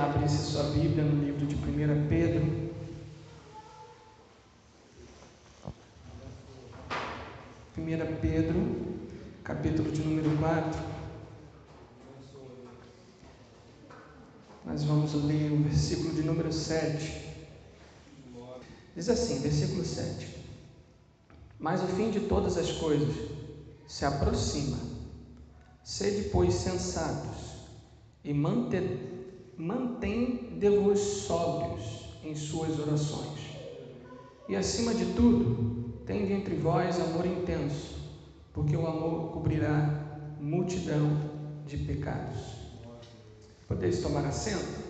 abrisse sua Bíblia no livro de 1 Pedro. 1 Pedro, capítulo de número 4. Nós vamos ler o versículo de número 7. Diz assim, versículo 7. Mas o fim de todas as coisas se aproxima. Sede, pois, sensatos e mantende-vos sóbrios em suas orações. E, acima de tudo, tende entre vós amor intenso, porque o amor cobrirá multidão de pecados. Podeis tomar assento?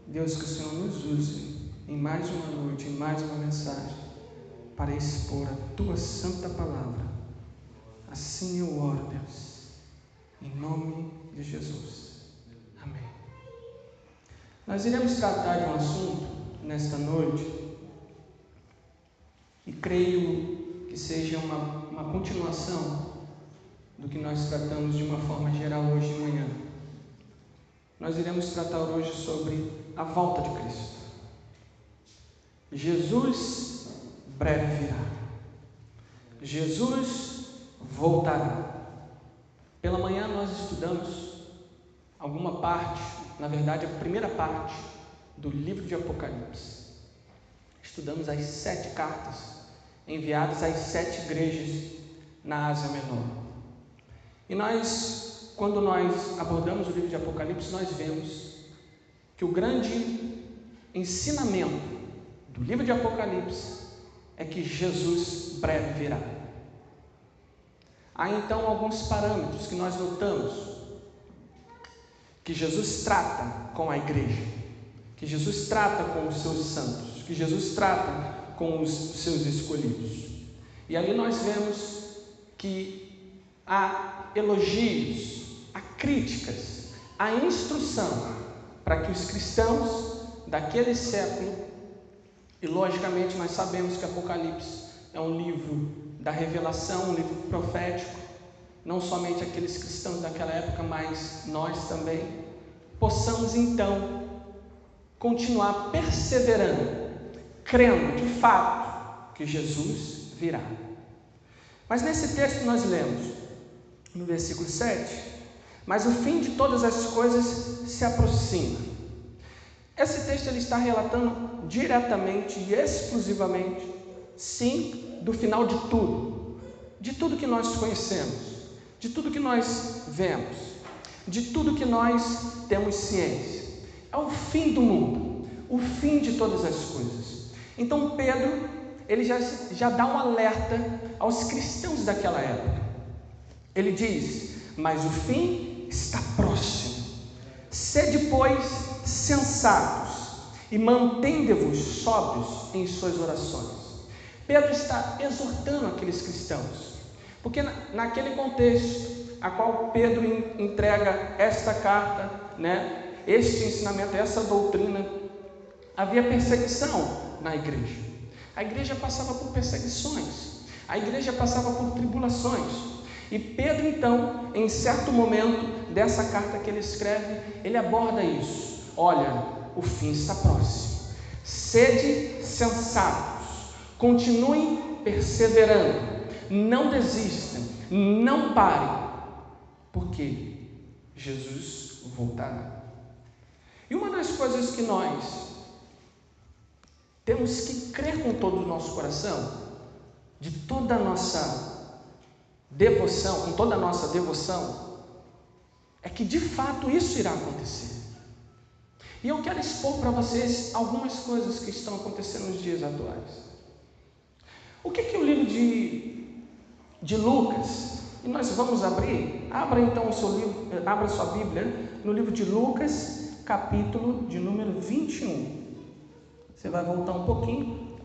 Deus, que o Senhor nos use em mais uma noite, em mais uma mensagem, para expor a Tua santa palavra. Assim eu oro, Deus, em nome de Jesus. Amém. Nós iremos tratar de um assunto nesta noite, e creio que seja uma continuação do que nós tratamos de uma forma geral hoje de manhã. Nós iremos tratar hoje sobre a volta de Cristo. Jesus breve virá. Jesus voltará. Pela manhã nós estudamos alguma parte, na verdade a primeira parte do livro de Apocalipse. Estudamos as 7 cartas enviadas às 7 igrejas na Ásia Menor. E quando nós abordamos o livro de Apocalipse, nós vemos que o grande ensinamento do livro de Apocalipse é que Jesus breve virá. Há então alguns parâmetros que nós notamos que Jesus trata com a igreja, que Jesus trata com os seus santos, que Jesus trata com os seus escolhidos. E ali nós vemos que há elogios, há críticas, há instrução para que os cristãos daquele século, e logicamente nós sabemos que Apocalipse é um livro da revelação, um livro profético, não somente aqueles cristãos daquela época, mas nós também, possamos então continuar perseverando, crendo de fato que Jesus virá. Mas nesse texto nós lemos, no versículo 7, mas o fim de todas as coisas se aproxima. Esse texto ele está relatando diretamente e exclusivamente, sim, do final de tudo que nós conhecemos, de tudo que nós vemos, de tudo que nós temos ciência. É o fim do mundo, o fim de todas as coisas. Então Pedro, ele já dá um alerta aos cristãos daquela época. Ele diz, mas o fim está próximo. Sede, pois, sensatos e mantende-vos sóbrios em suas orações. Pedro está exortando aqueles cristãos, porque naquele contexto a qual Pedro entrega esta carta, este ensinamento, essa doutrina, havia perseguição na igreja. A igreja passava por perseguições, a igreja passava por tribulações. E Pedro, então, em certo momento dessa carta que ele escreve, ele aborda isso. Olha, o fim está próximo. Sede sensatos, continuem perseverando, não desistam, não parem, porque Jesus voltará. E uma das coisas que nós temos que crer com todo o nosso coração, de toda a nossa devoção, com toda a nossa devoção, é que de fato isso irá acontecer. E eu quero expor para vocês algumas coisas que estão acontecendo nos dias atuais. O que o livro de Lucas, e nós vamos abrir, abra então o seu livro, abra sua Bíblia no livro de Lucas, capítulo de número 21. Você vai voltar um pouquinho,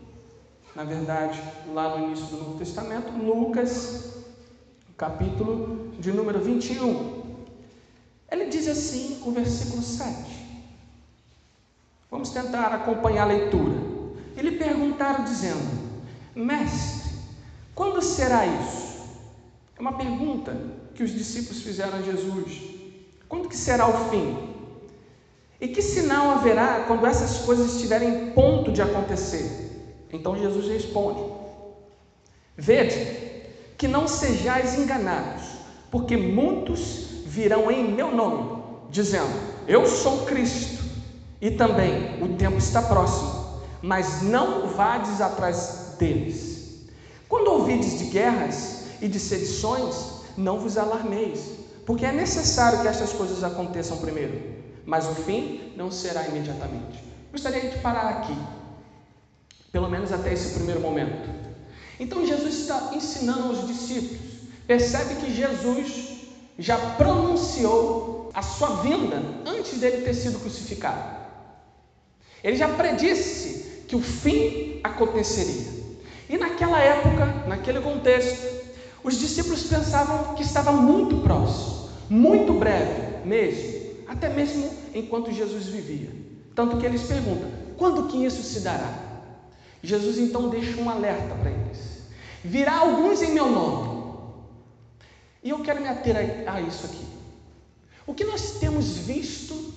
na verdade, lá no início do Novo Testamento, Lucas, capítulo de número 21. Ele diz assim, o versículo 7. Vamos tentar acompanhar a leitura. Ele perguntaram dizendo, mestre, quando será isso? É uma pergunta que os discípulos fizeram a Jesus. Quando que será o fim? E que sinal haverá quando essas coisas estiverem em ponto de acontecer? Então Jesus responde: vede que não sejais enganados, porque muitos virão em meu nome, dizendo: eu sou Cristo, e também o tempo está próximo, mas não vades atrás deles. Quando ouvides de guerras e de sedições, não vos alarmeis, porque é necessário que estas coisas aconteçam primeiro, mas o fim não será imediatamente. Gostaria de parar aqui, pelo menos até esse primeiro momento. Então Jesus está ensinando aos discípulos. Percebe que Jesus já pronunciou a sua vinda antes dele ter sido crucificado. Ele já predisse que o fim aconteceria. E naquela época, naquele contexto, os discípulos pensavam que estava muito próximo, muito breve mesmo, até mesmo enquanto Jesus vivia. Tanto que eles perguntam: quando que isso se dará? Jesus então deixa um alerta para eles: virá alguns em meu nome. E eu quero me ater a isso aqui. O que nós temos visto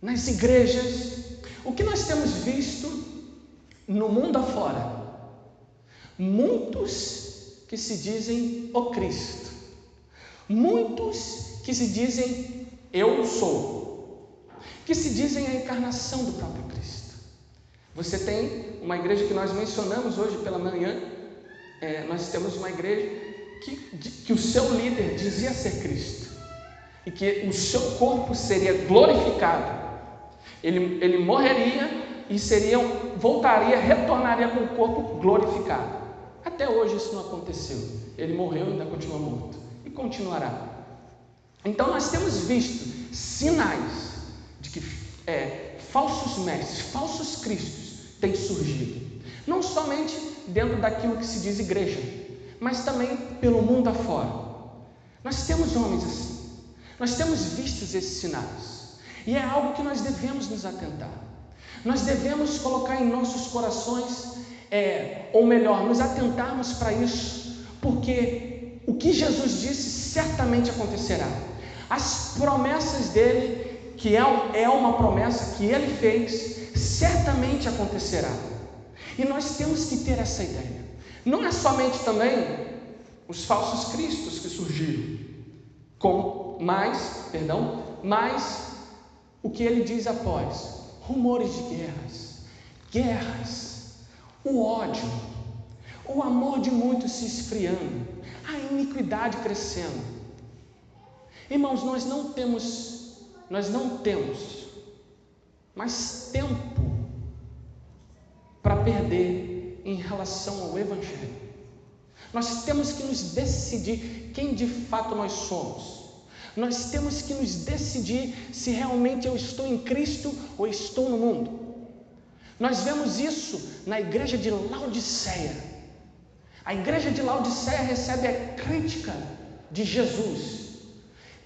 nas igrejas, o que nós temos visto no mundo afora? Muitos que se dizem o Cristo, muitos que se dizem eu sou, que se dizem a encarnação do próprio Cristo. Você tem uma igreja que nós mencionamos hoje pela manhã, nós temos uma igreja que o seu líder dizia ser Cristo, e que o seu corpo seria glorificado, ele morreria e voltaria, retornaria com o corpo glorificado. Até hoje isso não aconteceu. Ele morreu e ainda continua morto, e continuará. Então nós temos visto sinais de que falsos mestres, falsos cristos têm surgido, não somente dentro daquilo que se diz igreja, mas também pelo mundo afora. Nós temos homens assim, nós temos visto esses sinais, e é algo que nós devemos nos atentar. Nós devemos colocar em nossos corações, ou melhor, nos atentarmos para isso, porque o que Jesus disse certamente acontecerá. As promessas dele, que é uma promessa que ele fez, certamente acontecerá. E nós temos que ter essa ideia. Não é somente também os falsos cristos que surgiram, mas o que ele diz após: rumores de guerras, o ódio, o amor de muitos se esfriando, a iniquidade crescendo. Irmãos, nós não temos mais tempo para perder em relação ao Evangelho. Nós temos que nos decidir quem de fato nós somos. Nós temos que nos decidir se realmente eu estou em Cristo ou estou no mundo. Nós vemos isso na igreja de Laodiceia. A igreja de Laodiceia recebe a crítica de Jesus.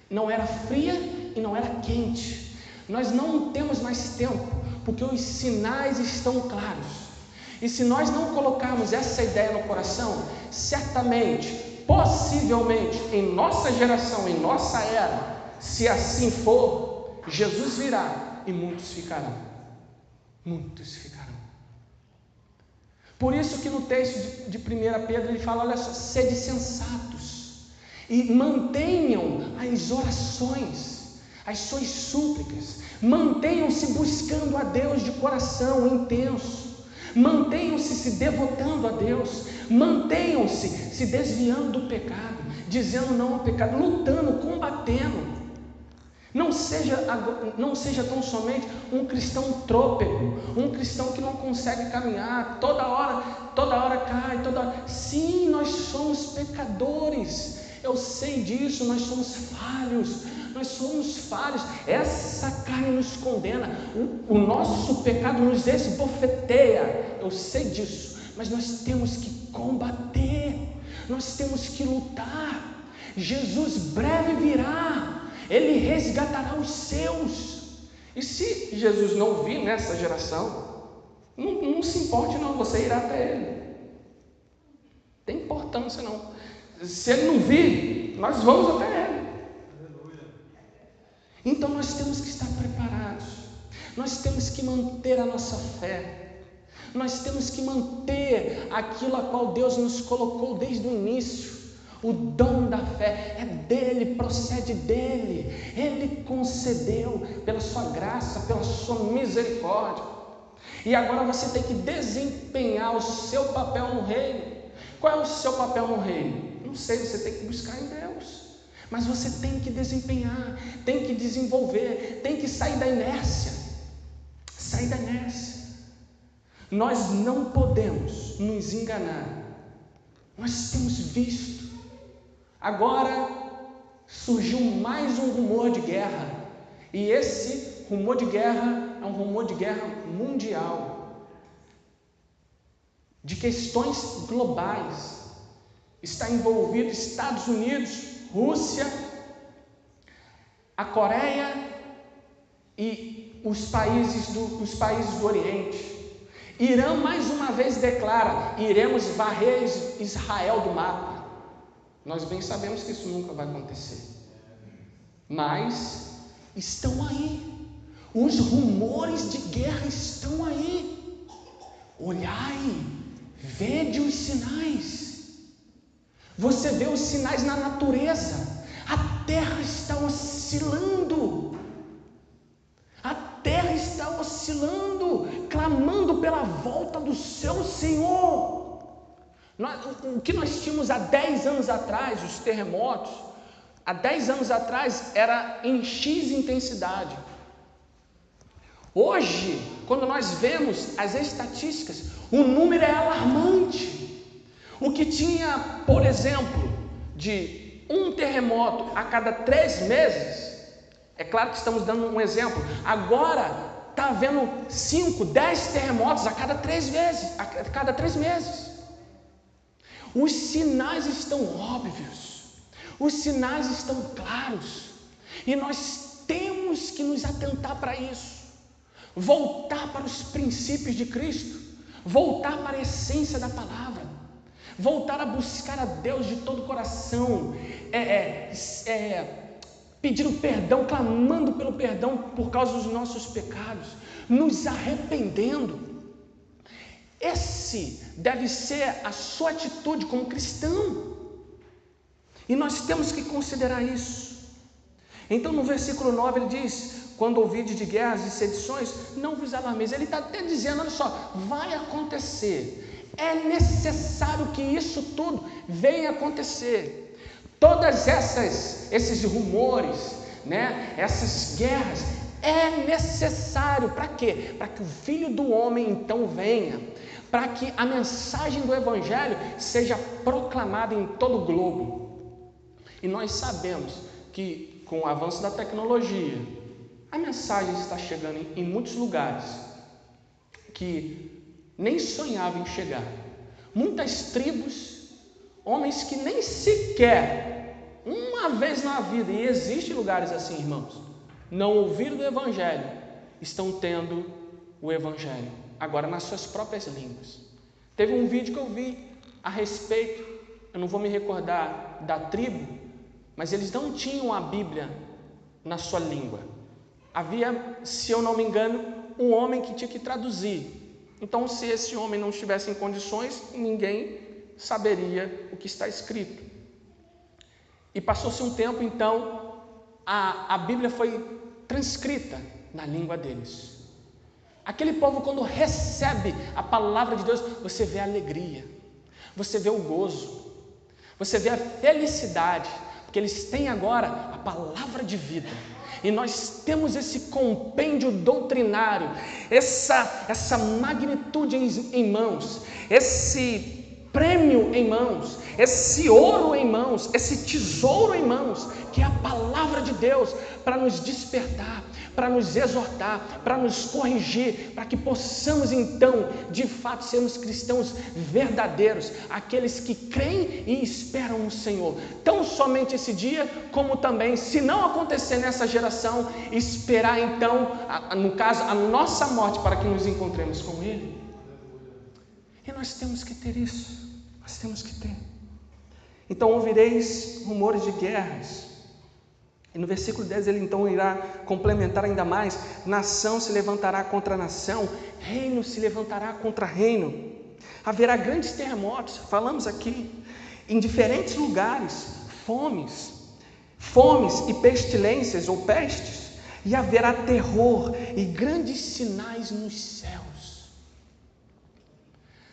Não era fria e não era quente. Nós não temos mais tempo, porque os sinais estão claros. E se nós não colocarmos essa ideia no coração, certamente, possivelmente, em nossa geração, em nossa era, se assim for, Jesus virá e muitos ficarão. Muitos ficarão. Por isso que no texto de 1 Pedro ele fala: olha só, sede sensatos e mantenham as orações, as suas súplicas, mantenham-se buscando a Deus de coração intenso, mantenham-se se devotando a Deus, mantenham-se se desviando do pecado, dizendo não ao pecado, lutando, combatendo. Não seja tão somente um cristão trôpego, um cristão que não consegue caminhar, toda hora cai, Sim, nós somos pecadores, eu sei disso, nós somos falhos, essa carne nos condena, o nosso pecado nos esbofeteia, eu sei disso, mas nós temos que combater, nós temos que lutar. Jesus breve virá, ele resgatará os seus. E se Jesus não vir nessa geração, não se importe não, você irá até ele. Tem importância não. Se ele não vir, nós vamos até Ele. Então nós temos que estar preparados, nós temos que manter a nossa fé, nós temos que manter aquilo a qual Deus nos colocou desde o início. O dom da fé é dele, procede dele, ele concedeu pela sua graça, pela sua misericórdia. E agora você tem que desempenhar o seu papel no reino. Qual é o seu papel no reino? Não sei, você tem que buscar em Deus. Mas você tem que desempenhar, tem que desenvolver, tem que sair da inércia. Sair da inércia. Nós não podemos nos enganar. Nós temos visto. Agora surgiu mais um rumor de guerra. E esse rumor de guerra é um rumor de guerra mundial. De questões globais. Está envolvido Estados Unidos, Rússia, a Coreia e os países do Oriente. Irã mais uma vez declara: iremos varrer Israel do mapa. Nós bem sabemos que isso nunca vai acontecer. Mas estão aí. Os rumores de guerra estão aí. Olhai, vede os sinais. Você vê os sinais na natureza. A terra está oscilando. A terra está oscilando, clamando pela volta do seu Senhor. O que nós tínhamos há 10 anos atrás, os terremotos, há 10 anos atrás era em X intensidade. Hoje, quando nós vemos as estatísticas, o número é alarmante. O que tinha, por exemplo, de um terremoto a cada 3 meses, é claro que estamos dando um exemplo, agora está havendo 5, 10 terremotos a cada 3 meses. Os sinais estão óbvios, os sinais estão claros, e nós temos que nos atentar para isso, voltar para os princípios de Cristo, voltar para a essência da palavra, voltar a buscar a Deus de todo o coração, pedindo perdão, clamando pelo perdão por causa dos nossos pecados, nos arrependendo. Esse deve ser a sua atitude como cristão, e nós temos que considerar isso. Então no versículo 9 ele diz: quando ouvides de guerras e sedições, não vos alarmeis. Ele está até dizendo, olha só, vai acontecer. É necessário que isso tudo venha acontecer. Todas esses rumores, né, essas guerras, é necessário. Para quê? Para que o Filho do Homem então venha, para que a mensagem do Evangelho seja proclamada em todo o globo. E nós sabemos que com o avanço da tecnologia, a mensagem está chegando em muitos lugares que nem sonhavam em chegar. Muitas tribos, homens que nem sequer, uma vez na vida, e existem lugares assim, irmãos, não ouviram do Evangelho, estão tendo o Evangelho, agora nas suas próprias línguas. Teve um vídeo que eu vi a respeito, eu não vou me recordar da tribo, mas eles não tinham a Bíblia na sua língua. Havia, se eu não me engano, um homem que tinha que traduzir. Então, se esse homem não estivesse em condições, ninguém saberia o que está escrito. E passou-se um tempo, então, a Bíblia foi transcrita na língua deles. Aquele povo, quando recebe a palavra de Deus, você vê a alegria, você vê o gozo, você vê a felicidade, porque eles têm agora a palavra de vida. E nós temos esse compêndio doutrinário, essa magnitude em mãos, esse prêmio em mãos, esse ouro em mãos, esse tesouro em mãos, que é a palavra de Deus, para nos despertar, para nos exortar, para nos corrigir, para que possamos então, de fato, sermos cristãos verdadeiros, aqueles que creem e esperam no Senhor. Tão somente esse dia, como também, se não acontecer nessa geração, esperar então, no caso, a nossa morte, para que nos encontremos com Ele. E nós temos que ter isso, nós temos que ter. Então ouvireis rumores de guerras. E no versículo 10 ele então irá complementar ainda mais: nação se levantará contra nação, reino se levantará contra reino. Haverá grandes terremotos, falamos aqui, em diferentes lugares, fomes e pestilências ou pestes, e haverá terror e grandes sinais nos céus.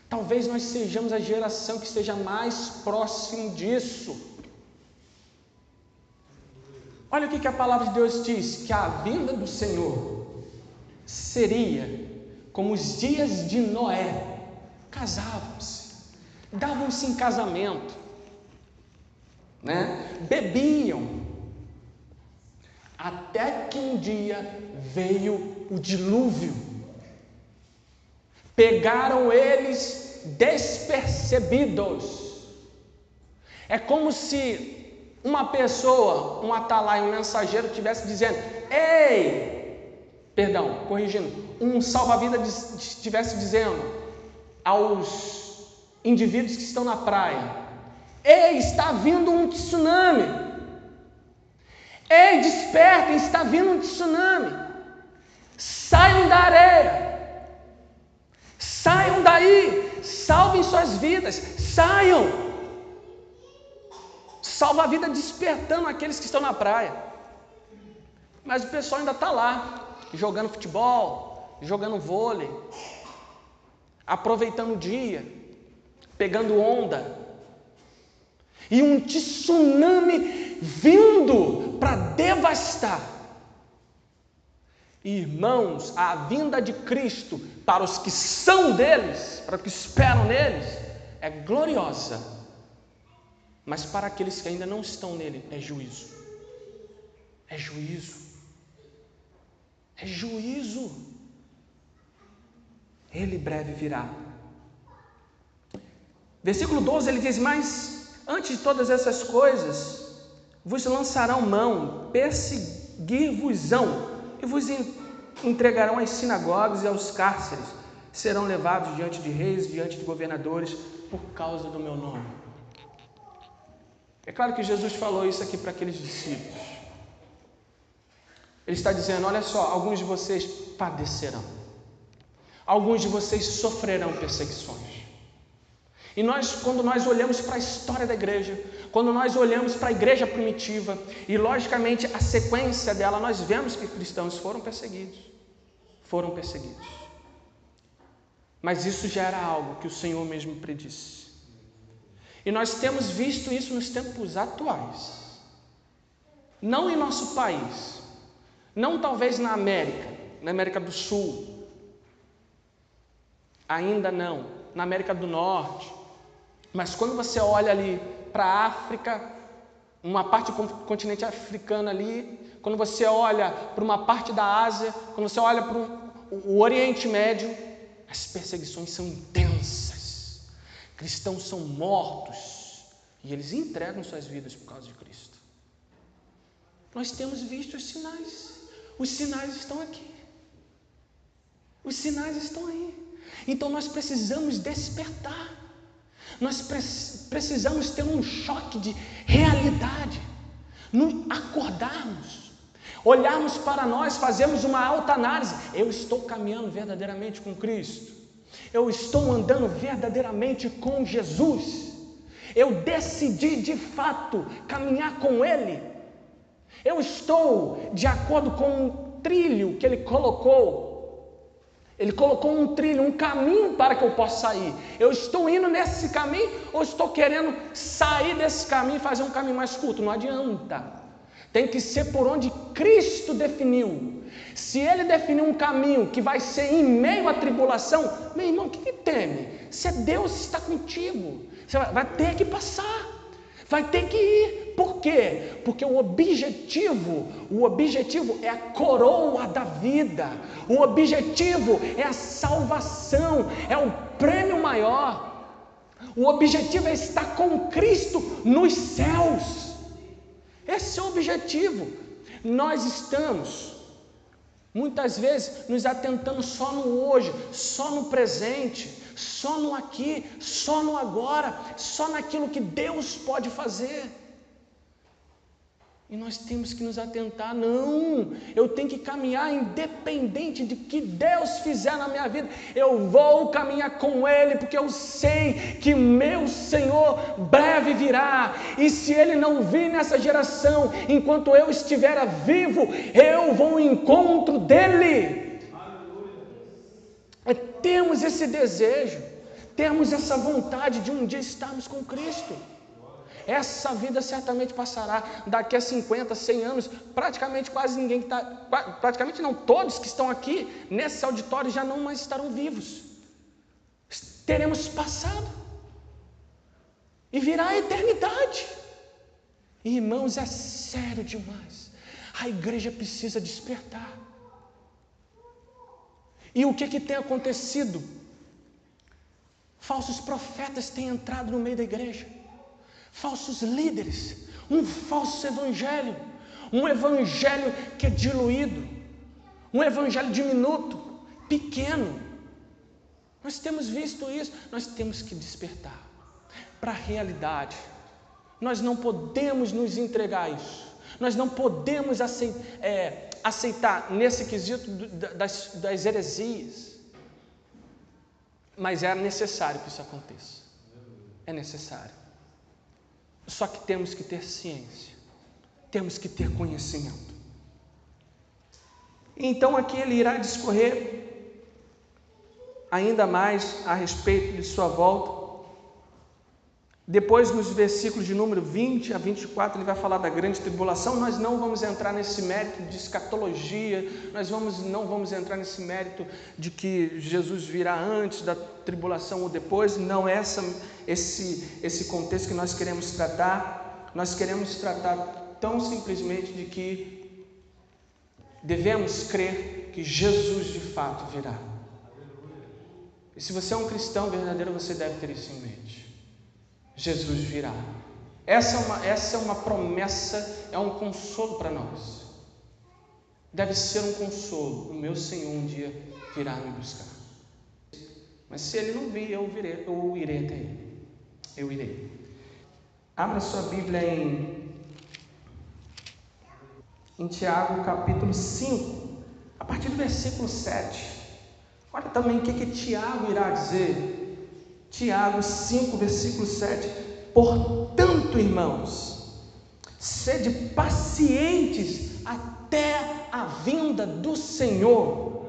Talvez nós sejamos a geração que esteja mais próximo disso. Olha o que a palavra de Deus diz, que a vinda do Senhor seria como os dias de Noé. Casavam-se, davam-se em casamento, bebiam, até que um dia veio o dilúvio. Pegaram eles despercebidos. É como se uma pessoa, um atalaia, um mensageiro estivesse dizendo: um salva-vidas estivesse dizendo aos indivíduos que estão na praia: ei, está vindo um tsunami. Ei, despertem, está vindo um tsunami. Saiam da areia. Saiam daí. Salvem suas vidas. Saiam. Salva a vida despertando aqueles que estão na praia. Mas o pessoal ainda está lá, jogando futebol, jogando vôlei, aproveitando o dia, pegando onda, e um tsunami vindo para devastar. Irmãos, a vinda de Cristo para os que são deles, para os que esperam neles, é gloriosa, mas para aqueles que ainda não estão nele, é juízo. É juízo. É juízo. Ele breve virá. Versículo 12 ele diz: mas antes de todas essas coisas, vos lançarão mão, perseguir-vos-ão, e vos entregarão às sinagogas e aos cárceres. Serão levados diante de reis, diante de governadores, por causa do meu nome. É claro que Jesus falou isso aqui para aqueles discípulos. Ele está dizendo: olha só, alguns de vocês padecerão. Alguns de vocês sofrerão perseguições. E quando nós olhamos para a história da igreja, quando nós olhamos para a igreja primitiva, e logicamente a sequência dela, nós vemos que cristãos foram perseguidos. Mas isso já era algo que o Senhor mesmo predisse. E nós temos visto isso nos tempos atuais. Não em nosso país, não talvez na América do Sul, ainda não, na América do Norte, mas quando você olha ali para a África, uma parte do continente africano ali, quando você olha para uma parte da Ásia, quando você olha para o Oriente Médio, as perseguições são intensas, cristãos são mortos e eles entregam suas vidas por causa de Cristo. Nós temos visto os sinais estão aqui, os sinais estão aí. Então nós precisamos despertar, nós precisamos ter um choque de realidade, acordarmos, olharmos para nós, fazermos uma autoanálise. Eu estou caminhando verdadeiramente com Cristo? Eu estou andando verdadeiramente com Jesus? Eu decidi de fato caminhar com Ele? Eu estou de acordo com o trilho que Ele colocou? Ele colocou um trilho, um caminho para que eu possa sair. Eu estou indo nesse caminho ou estou querendo sair desse caminho e fazer um caminho mais curto? Não adianta. Tem que ser por onde Cristo definiu. Se Ele definiu um caminho que vai ser em meio à tribulação, meu irmão, o que teme? Se Deus está contigo, você vai ter que passar. Vai ter que ir. Por quê? Porque o objetivo é a coroa da vida. O objetivo é a salvação, é o prêmio maior. O objetivo é estar com Cristo nos céus. Esse é o objetivo. Nós estamos, muitas vezes, nos atentando só no hoje, só no presente, só no aqui, só no agora, só naquilo que Deus pode fazer. E nós temos que nos atentar, não, eu tenho que caminhar independente de que Deus fizer na minha vida, eu vou caminhar com Ele, porque eu sei que meu Senhor breve virá, e se Ele não vir nessa geração, enquanto eu estiver vivo, eu vou ao encontro dEle. Temos esse desejo, temos essa vontade de um dia estarmos com Cristo. Essa vida certamente passará. Daqui a 50, 100 anos, praticamente quase ninguém que está, praticamente não, todos que estão aqui nesse auditório já não mais estarão vivos. Teremos passado e virá a eternidade. Irmãos, é sério demais. A igreja precisa despertar. E o que tem acontecido? Falsos profetas têm entrado no meio da igreja. Falsos líderes, um falso evangelho, um evangelho que é diluído, um evangelho diminuto, pequeno. Nós temos visto isso, nós temos que despertar para a realidade. Nós não podemos nos entregar a isso, nós não podemos aceitar nesse quesito das heresias, mas é necessário que isso aconteça, é necessário. Só que temos que ter ciência, temos que ter conhecimento. Então aqui ele irá discorrer ainda mais a respeito de sua volta. Depois, nos versículos de número 20 a 24, ele vai falar da grande tribulação. Nós não vamos entrar nesse mérito de escatologia, não vamos entrar nesse mérito de que Jesus virá antes da tribulação ou depois. Não é esse contexto que nós queremos tratar. Nós queremos tratar tão simplesmente de que devemos crer que Jesus de fato virá. E se você é um cristão verdadeiro, você deve ter isso em mente. Jesus virá. Essa é uma promessa, é um consolo para nós. Deve ser um consolo. O meu Senhor um dia virá me buscar. Mas se Ele não vir, eu irei até Ele. Eu irei. Abra sua Bíblia em Tiago capítulo 5, a partir do versículo 7. Olha também o que Tiago irá dizer. Tiago 5, versículo 7. Portanto, irmãos, sede pacientes até a vinda do Senhor.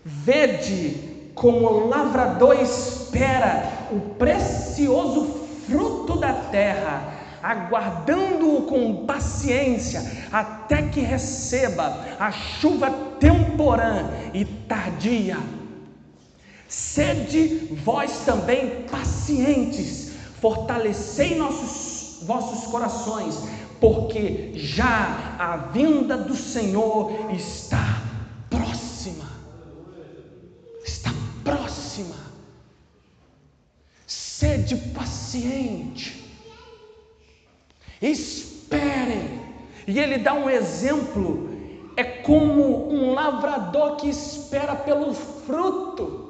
Vede como o lavrador espera o precioso fruto da terra, aguardando-o com paciência, até que receba a chuva temporã e tardia. Sede vós também pacientes, fortalecei vossos corações, porque já a vinda do Senhor está próxima. Está próxima. Sede paciente, esperem. E ele dá um exemplo, é como um lavrador que espera pelo fruto.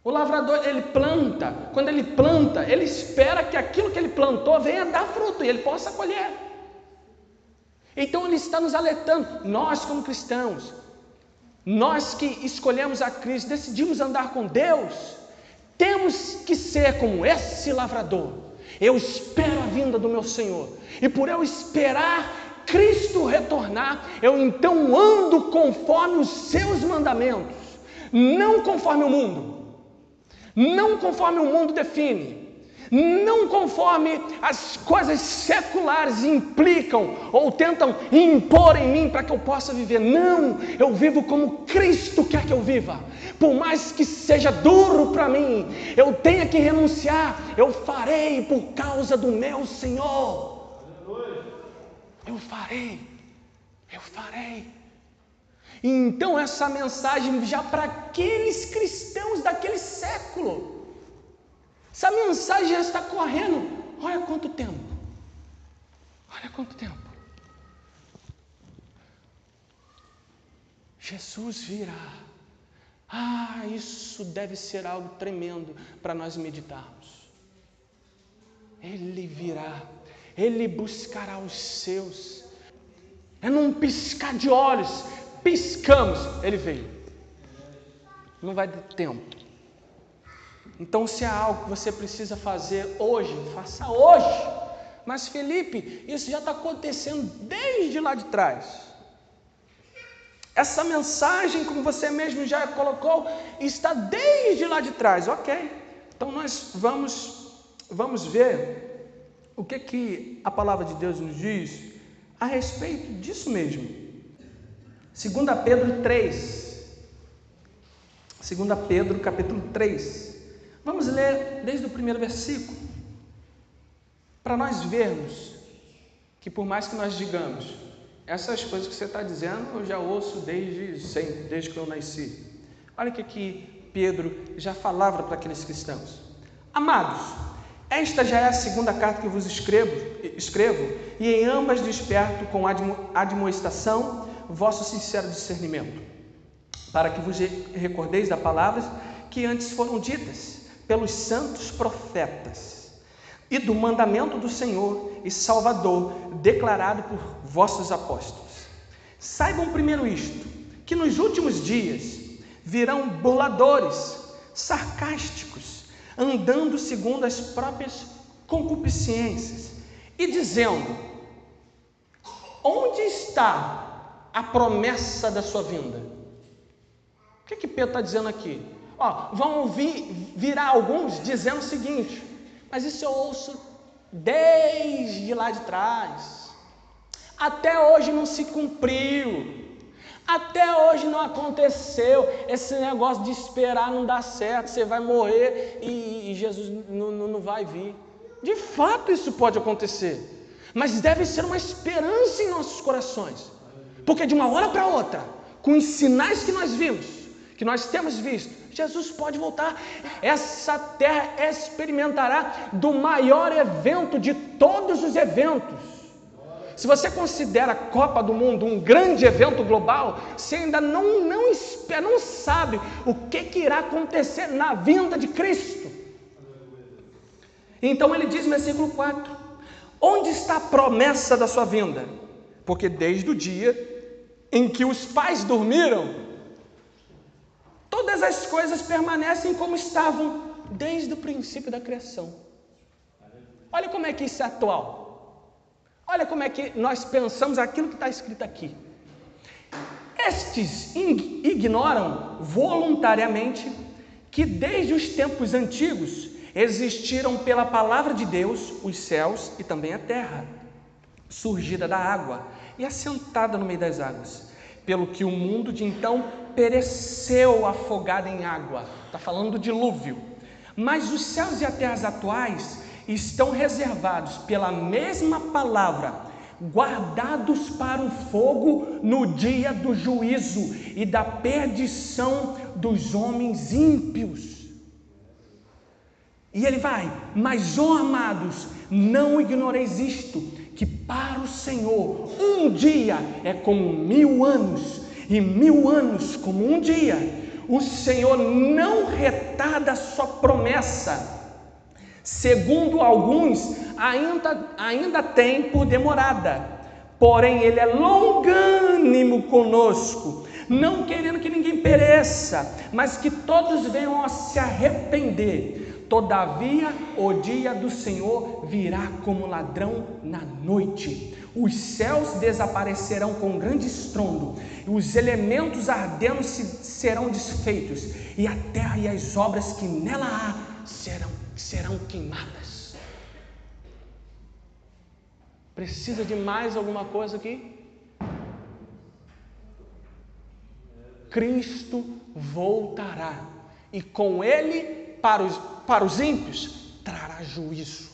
O lavrador, ele planta, quando ele planta, ele espera que aquilo que ele plantou venha dar fruto e ele possa colher. Então ele está nos alertando, nós como cristãos, nós que escolhemos a Cristo, decidimos andar com Deus, temos que ser como esse lavrador. Eu espero a vinda do meu Senhor, e por eu esperar Cristo retornar, eu então ando conforme os seus mandamentos, não conforme o mundo. Não conforme o mundo define, não conforme as coisas seculares implicam ou tentam impor em mim para que eu possa viver. Não, eu vivo como Cristo quer que eu viva. Por mais que seja duro para mim, eu tenha que renunciar, eu farei por causa do meu Senhor. Eu farei. Então essa mensagem já para aqueles cristãos daquele século, essa mensagem já está correndo. Olha quanto tempo. Jesus virá. Isso deve ser algo tremendo para nós meditarmos. Ele virá, Ele buscará os seus. É num piscar de olhos, piscamos, Ele veio. Não vai ter tempo. Então, se há algo que você precisa fazer hoje, faça hoje. Mas, Felipe, isso já está acontecendo desde lá de trás. Essa mensagem, como você mesmo já colocou, está desde lá de trás. Ok. Então, nós vamos ver o que a palavra de Deus nos diz a respeito disso mesmo. 2 Pedro 3. 2 Pedro, capítulo 3. Vamos ler desde o primeiro versículo, para nós vermos que por mais que nós digamos, essas coisas que você está dizendo, eu já ouço desde sempre, desde que eu nasci. Olha o que Pedro já falava para aqueles cristãos. Amados, esta já é a segunda carta que vos escrevo, e em ambas desperto com admoestação vosso sincero discernimento, para que vos recordeis das palavras que antes foram ditas pelos santos profetas, e do mandamento do Senhor e Salvador, declarado por vossos apóstolos. Saibam primeiro isto, que nos últimos dias virão burladores, sarcásticos, andando segundo as próprias concupiscências, e dizendo: onde está a promessa da sua vinda? O que Pedro está dizendo aqui? Vão virá alguns dizendo o seguinte: mas isso eu ouço desde lá de trás, até hoje não se cumpriu, até hoje não aconteceu, esse negócio de esperar não dá certo, você vai morrer e Jesus não vai vir. De fato isso pode acontecer, mas deve ser uma esperança em nossos corações, porque de uma hora para outra, com os sinais que nós vimos, que nós temos visto, Jesus pode voltar. Essa terra experimentará do maior evento de todos os eventos. Se você considera a Copa do Mundo um grande evento global, você ainda não sabe o que irá acontecer na vinda de Cristo. Então ele diz no versículo 4: onde está a promessa da sua vinda? Porque desde o dia em que os pais dormiram, todas as coisas permanecem como estavam desde o princípio da criação. Olha como é que isso é atual. Olha como é que nós pensamos aquilo que está escrito aqui. Estes ignoram voluntariamente que desde os tempos antigos existiram pela palavra de Deus os céus e também a terra, surgida da água e assentada no meio das águas, pelo que o mundo de então pereceu afogado em água. Está falando do dilúvio. Mas os céus e a terra atuais estão reservados pela mesma palavra, guardados para o fogo no dia do juízo e da perdição dos homens ímpios. E ele vai: mas, ó amados, não ignoreis isto, que para o Senhor um dia é como 1000 anos, e 1000 anos como um dia. O Senhor não retarda a sua promessa, segundo alguns ainda tem por demorada, porém Ele é longânimo conosco, não querendo que ninguém pereça, mas que todos venham a se arrepender. Todavia, o dia do Senhor virá como ladrão na noite. Os céus desaparecerão com grande estrondo, os elementos ardendo serão desfeitos, e a terra e as obras que nela há serão queimadas. Precisa de mais alguma coisa aqui? Cristo voltará, e com Ele, para os ímpios, trará juízo.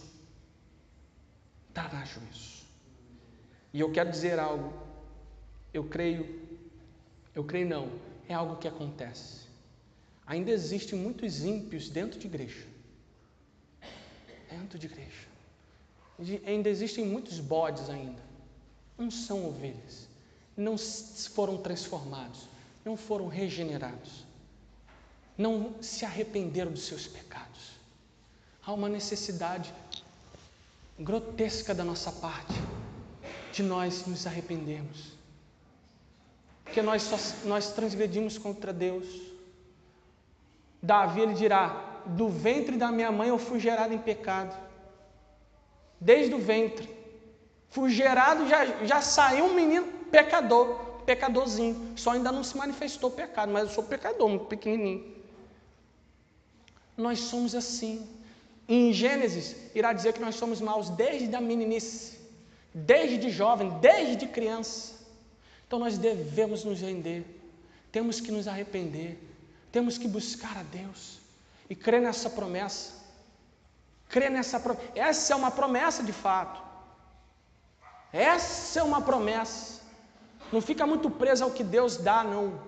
Trará juízo. E eu quero dizer algo. Eu creio não, é algo que acontece. Ainda existem muitos ímpios dentro de igreja. Dentro de igreja. Ainda existem muitos bodes ainda. Não são ovelhas. Não foram transformados. Não foram regenerados. não se arrependeram dos seus pecados. Há uma necessidade grotesca da nossa parte de nós nos arrependermos, porque nós transgredimos contra Deus. Davi, ele dirá: do ventre da minha mãe eu fui gerado em pecado. Desde o ventre fui gerado, já saiu um menino pecadorzinho, só ainda não se manifestou o pecado, mas eu sou pecador, muito pequenininho. Nós somos assim. Em Gênesis irá dizer que nós somos maus desde a meninice, desde jovem, desde criança. Então nós devemos nos render, temos que nos arrepender, temos que buscar a Deus e crer nessa promessa. Essa é uma promessa de fato. Essa é uma promessa. Não fica muito preso ao que Deus dá, não.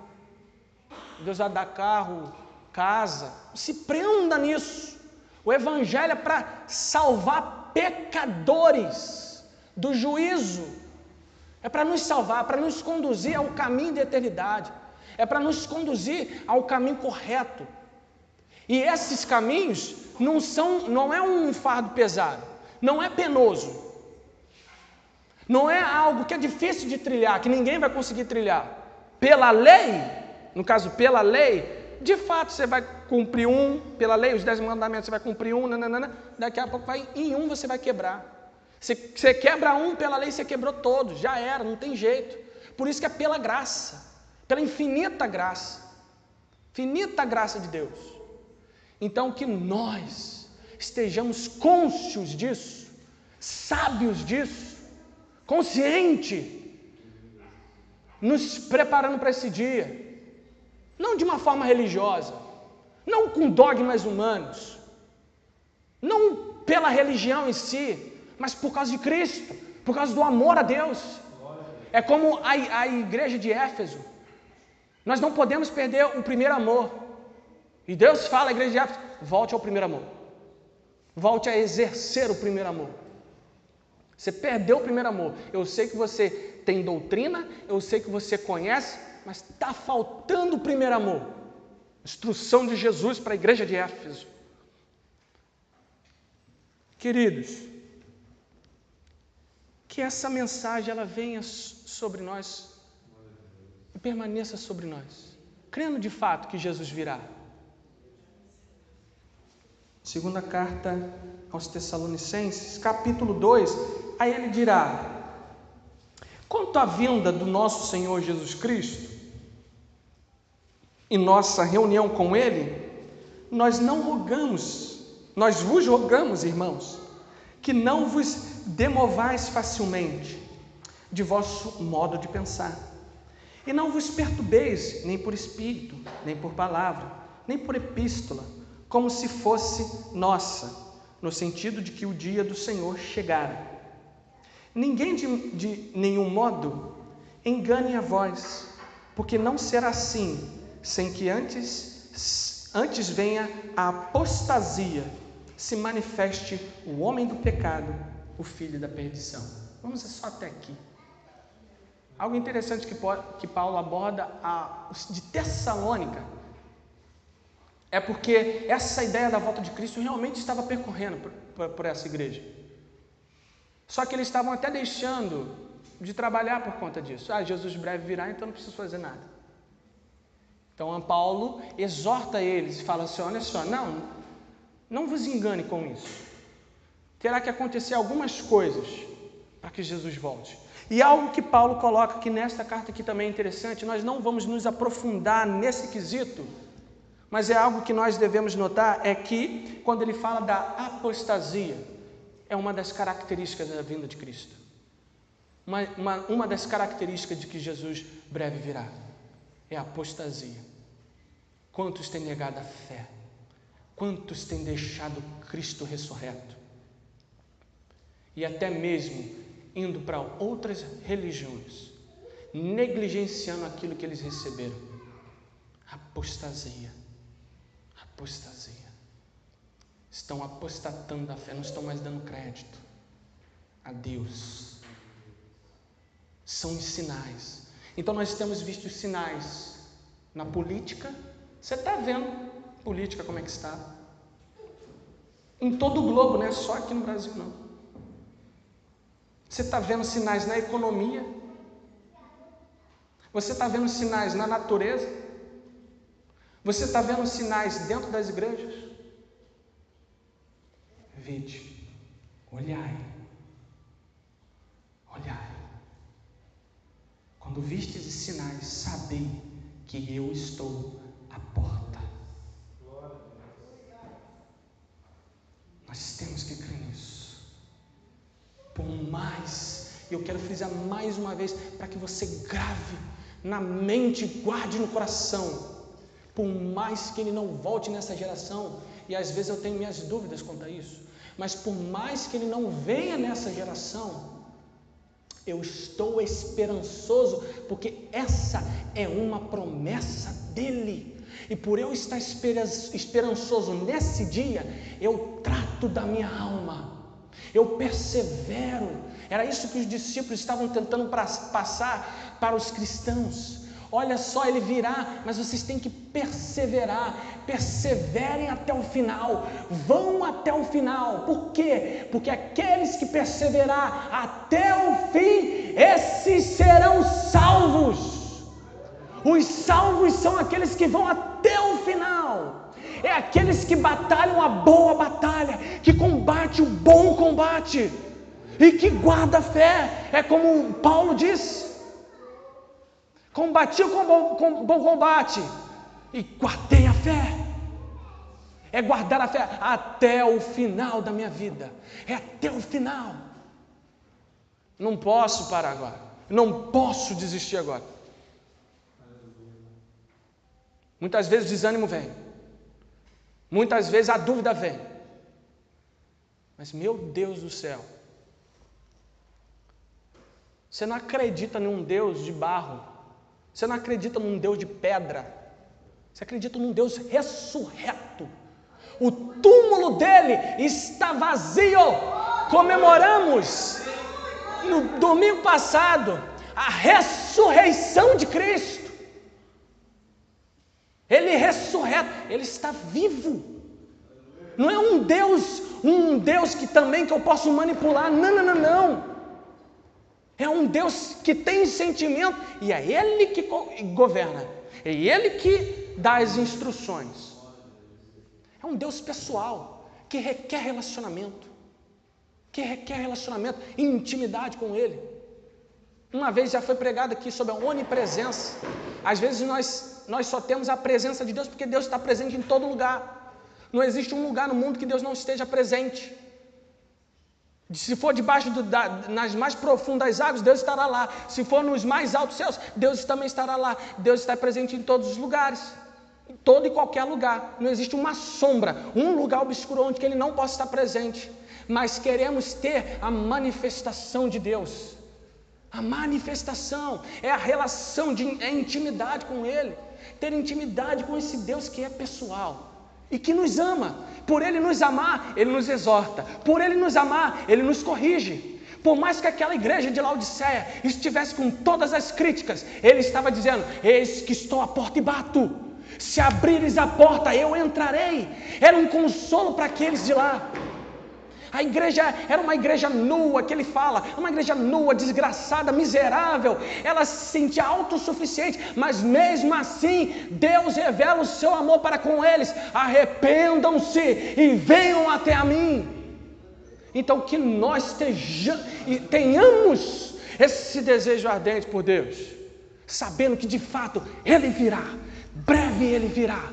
Deus vai dar carro, casa. Se prenda nisso. O Evangelho é para salvar pecadores do juízo. É para nos salvar, para nos conduzir ao caminho da eternidade. É para nos conduzir ao caminho correto. E esses caminhos não é um fardo pesado, não é penoso. Não é algo que é difícil de trilhar, que ninguém vai conseguir trilhar. Pela lei, no caso, pela lei, de fato você vai cumprir pela lei, os 10 mandamentos você vai cumprir daqui a pouco em um você vai quebrar. Você quebra pela lei, você quebrou todos, já era, não tem jeito. Por isso que é pela graça, pela infinita graça de Deus. Então que nós estejamos cônscios disso, sábios disso, consciente, nos preparando para esse dia, não de uma forma religiosa, não com dogmas humanos, não pela religião em si, mas por causa de Cristo, por causa do amor a Deus. É como a igreja de Éfeso, nós não podemos perder o primeiro amor, e Deus fala à igreja de Éfeso: volte ao primeiro amor, volte a exercer o primeiro amor. Você perdeu o primeiro amor. Eu sei que você tem doutrina, eu sei que você conhece, mas está faltando o primeiro amor. Instrução de Jesus para a igreja de Éfeso. Queridos, que essa mensagem ela venha sobre nós e permaneça sobre nós, crendo de fato que Jesus virá. Segunda carta aos Tessalonicenses, capítulo 2, aí ele dirá: quanto à vinda do nosso Senhor Jesus Cristo e nossa reunião com Ele, nós vos rogamos, irmãos, que não vos demovais facilmente de vosso modo de pensar, e não vos perturbeis nem por espírito, nem por palavra, nem por epístola, como se fosse nossa, no sentido de que o dia do Senhor chegara. Ninguém de nenhum modo engane a vós, porque não será assim, sem que antes venha a apostasia, se manifeste o homem do pecado, o filho da perdição. Vamos só até aqui. Algo interessante que Paulo aborda de Tessalônica é porque essa ideia da volta de Cristo realmente estava percorrendo por essa igreja. Só que eles estavam até deixando de trabalhar por conta disso. Jesus breve virá, então não preciso fazer nada. Então Paulo exorta eles e fala assim: olha só, não vos engane com isso. Terá que acontecer algumas coisas para que Jesus volte. E algo que Paulo coloca aqui nesta carta aqui também é interessante, nós não vamos nos aprofundar nesse quesito, mas é algo que nós devemos notar, é que quando ele fala da apostasia, é uma das características da vinda de Cristo. Uma das características de que Jesus breve virá é a apostasia. Quantos têm negado a fé? Quantos têm deixado Cristo ressurreto? E até mesmo indo para outras religiões, negligenciando aquilo que eles receberam. Apostasia. Estão apostatando da fé, não estão mais dando crédito a Deus. São os sinais. Então nós temos visto os sinais na política. Você está vendo política como é que está. Em todo o globo, não é só aqui no Brasil, não. Você está vendo sinais na economia? Você está vendo sinais na natureza? Você está vendo sinais dentro das igrejas? Vede, olhai. Quando vistes os sinais, sabei que eu estou à porta. Nós temos que crer nisso. Por mais, eu quero frisar mais uma vez, para que você grave na mente, guarde no coração. Por mais que ele não volte nessa geração, e às vezes eu tenho minhas dúvidas quanto a isso, mas por mais que ele não venha nessa geração, eu estou esperançoso, porque essa é uma promessa dele. E por eu estar esperançoso nesse dia, eu trato da minha alma, eu persevero. Era isso que os discípulos estavam tentando passar para os cristãos. Olha só, ele virá, mas vocês têm que perseverar. Perseverem até o final. Vão até o final. Por quê? Porque aqueles que perseverar até o fim, esses serão salvos. Os salvos são aqueles que vão até o final. É aqueles que batalham a boa batalha, que combate o bom combate e que guarda a fé. É como Paulo diz: combati com bom combate e guardei a fé. É guardar a fé até o final da minha vida. É até o final. Não posso parar agora. Não posso desistir agora. Muitas vezes o desânimo vem. Muitas vezes a dúvida vem. Mas, meu Deus do céu, você não acredita num Deus de barro. Você não acredita num Deus de pedra. Você acredita num Deus ressurreto. O túmulo dele está vazio. Comemoramos no domingo passado a ressurreição de Cristo. Ele é ressurreto, ele está vivo. Não é um Deus que também que eu posso manipular. Não. É um Deus que tem sentimento e é Ele que governa. É Ele que dá as instruções. É um Deus pessoal, que requer relacionamento. Intimidade com Ele. Uma vez já foi pregado aqui sobre a onipresença. Às vezes nós só temos a presença de Deus porque Deus está presente em todo lugar. Não existe um lugar no mundo que Deus não esteja presente. Se for debaixo nas mais profundas águas, Deus estará lá. Se for nos mais altos céus, Deus também estará lá. Deus está presente em todos os lugares. Em todo e qualquer lugar. Não existe uma sombra, um lugar obscuro onde Ele não possa estar presente. Mas queremos ter a manifestação de Deus. A manifestação é a relação, é a intimidade com Ele. Ter intimidade com esse Deus que é pessoal e que nos ama. Por Ele nos amar, Ele nos exorta. Por Ele nos amar, Ele nos corrige. Por mais que aquela igreja de Laodiceia estivesse com todas as críticas, Ele estava dizendo: eis que estou à porta e bato. Se abrires a porta, eu entrarei. Era um consolo para aqueles de lá. A igreja era uma igreja nua, que ele fala, uma igreja nua, desgraçada, miserável. Ela se sentia autossuficiente, mas mesmo assim, Deus revela o seu amor para com eles. Arrependam-se e venham até a mim. Então que nós tenhamos esse desejo ardente por Deus, sabendo que de fato Ele virá, breve Ele virá,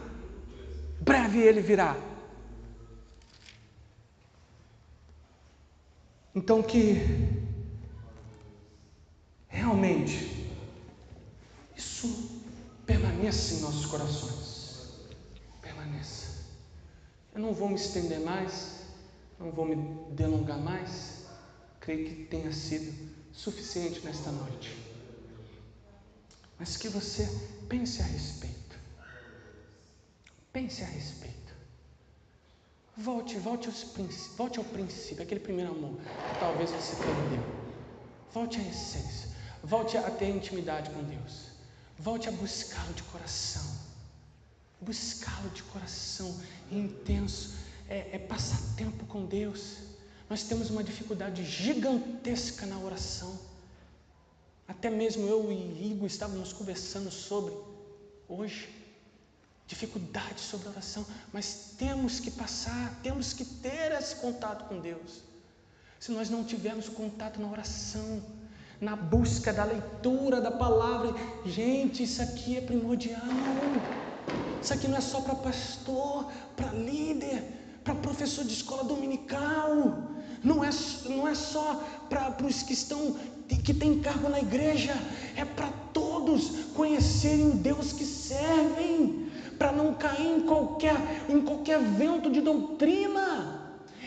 breve Ele virá. Então que realmente isso permaneça em nossos corações. Permaneça. Eu não vou me estender mais, não vou me delongar mais. Creio que tenha sido suficiente nesta noite. Mas que você pense a respeito. Pense a respeito. Volte ao princípio, aquele primeiro amor que talvez você perdeu. Volte à essência, volte a ter intimidade com Deus, volte a buscá-lo de coração. buscá-lo de coração intenso, é passar tempo com Deus. Nós temos uma dificuldade gigantesca na oração. Até mesmo eu e Igor estávamos conversando sobre hoje, dificuldade sobre a oração, mas temos que passar, temos que ter esse contato com Deus. Se nós não tivermos contato na oração, na busca da leitura da palavra, gente, isso aqui é primordial. Isso aqui não é só para pastor, para líder, para professor de escola dominical, não é só para os que têm cargo na igreja, é para todos conhecerem o Deus que servem, para não cair em qualquer vento de doutrina.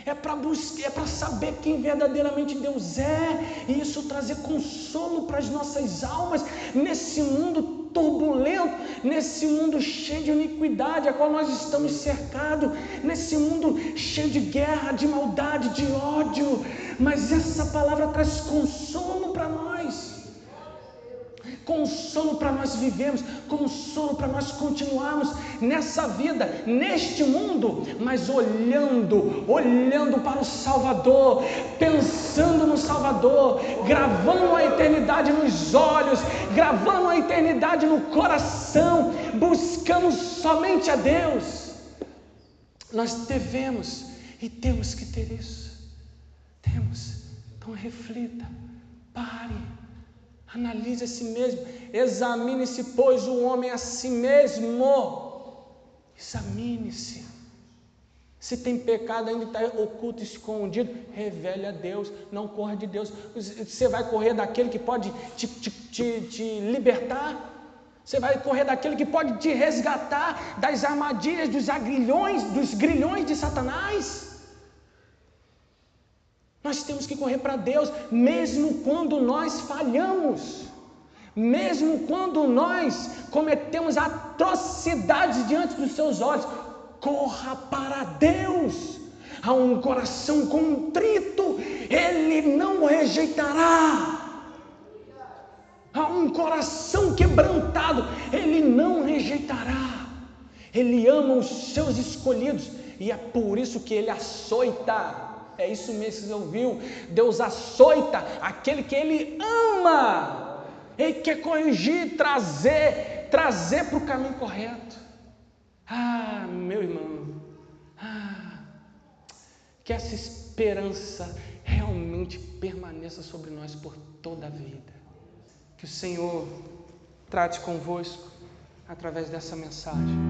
É para saber quem verdadeiramente Deus é, e isso trazer consolo para as nossas almas, nesse mundo turbulento, nesse mundo cheio de iniquidade, a qual nós estamos cercados, nesse mundo cheio de guerra, de maldade, de ódio, mas essa palavra traz consolo para nós. Consolo para nós vivermos, consolo para nós continuarmos nessa vida, neste mundo, mas olhando para o Salvador, pensando no Salvador, gravando a eternidade nos olhos, gravando a eternidade no coração, buscando somente a Deus. Nós devemos e temos que ter isso. Temos. Então reflita, pare. Analise a si mesmo, examine-se, pois, o homem a si mesmo. Examine-se. Se tem pecado ainda está oculto, escondido, revele a Deus, não corra de Deus. Você vai correr daquele que pode te libertar? Você vai correr daquele que pode te resgatar das armadilhas, dos grilhões de Satanás? Nós temos que correr para Deus, mesmo quando nós falhamos, mesmo quando nós cometemos atrocidades diante dos seus olhos, corra para Deus. A um coração contrito, Ele não rejeitará. A um coração quebrantado, Ele não rejeitará. Ele ama os seus escolhidos, e é por isso que Ele açoita. É isso mesmo que você ouviu. Deus açoita aquele que Ele ama. Ele quer corrigir, trazer para o caminho correto. Meu irmão, que essa esperança realmente permaneça sobre nós por toda a vida. Que o Senhor trate convosco através dessa mensagem.